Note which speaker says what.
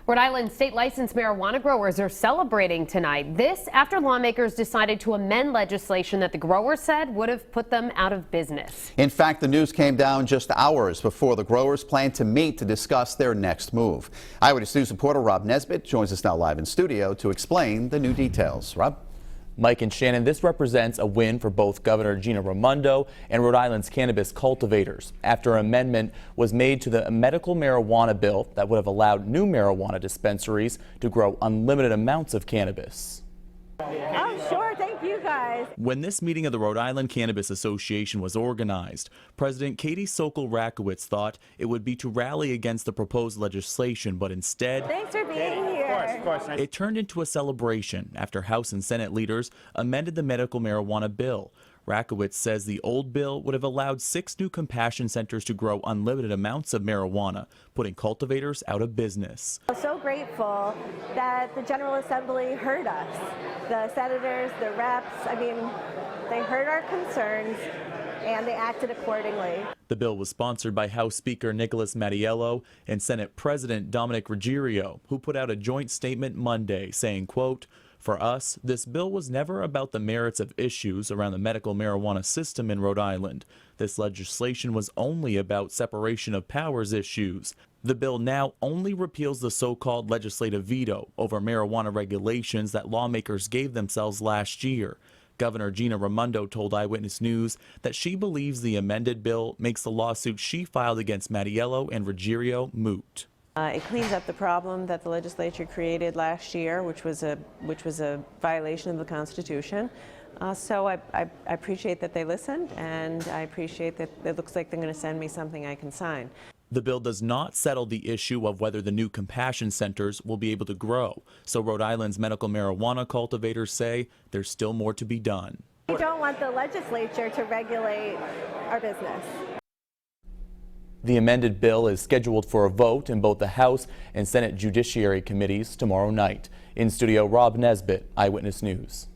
Speaker 1: Rhode Island state licensed marijuana growers are celebrating tonight. This after lawmakers decided to amend legislation that the growers said would have put them out of business.
Speaker 2: In fact, the news came down just hours before the growers planned to meet to discuss their next move. Eyewitness News reporter Rob Nesbitt joins us now live in studio to explain the new details. Rob?
Speaker 3: Mike and Shannon, this represents a win for both Governor Gina Raimondo and Rhode Island's cannabis cultivators after an amendment was made to the medical marijuana bill that would have allowed new marijuana dispensaries to grow unlimited amounts of cannabis.
Speaker 4: Oh, sure. Thank you, guys.
Speaker 3: When this meeting of the Rhode Island Cannabis Association was organized, President Katie Sokol-Rakowicz thought it would be to rally against the proposed legislation, but instead,
Speaker 4: thanks for being here.
Speaker 5: Of course.
Speaker 3: It turned into a celebration after House and Senate leaders amended the medical marijuana bill. Rakowicz says the old bill would have allowed 6 new compassion centers to grow unlimited amounts of marijuana, putting cultivators out of business.
Speaker 4: I'm so grateful that the General Assembly heard us. The senators, the reps, they heard our concerns and they acted accordingly.
Speaker 3: The bill was sponsored by House Speaker Nicholas Mattiello and Senate President Dominic Ruggerio, who put out a joint statement Monday saying, quote, "For us, this bill was never about the merits of issues around the medical marijuana system in Rhode Island. This legislation was only about separation of powers issues. The bill now only repeals the so-called legislative veto over marijuana regulations that lawmakers gave themselves last year." Governor Gina Raimondo told Eyewitness News that she believes the amended bill makes the lawsuit she filed against Mattiello and Ruggerio moot.
Speaker 6: It cleans up the problem that the legislature created last year, which was a violation of the Constitution. So I appreciate that they listened, and I appreciate that it looks like they're going to send me something I can sign.
Speaker 3: The bill does not settle the issue of whether the new compassion centers will be able to grow. So Rhode Island's medical marijuana cultivators say there's still more to be done.
Speaker 4: We don't want the legislature to regulate our business.
Speaker 3: The amended bill is scheduled for a vote in both the House and Senate Judiciary Committees tomorrow night. In studio, Rob Nesbitt, Eyewitness News.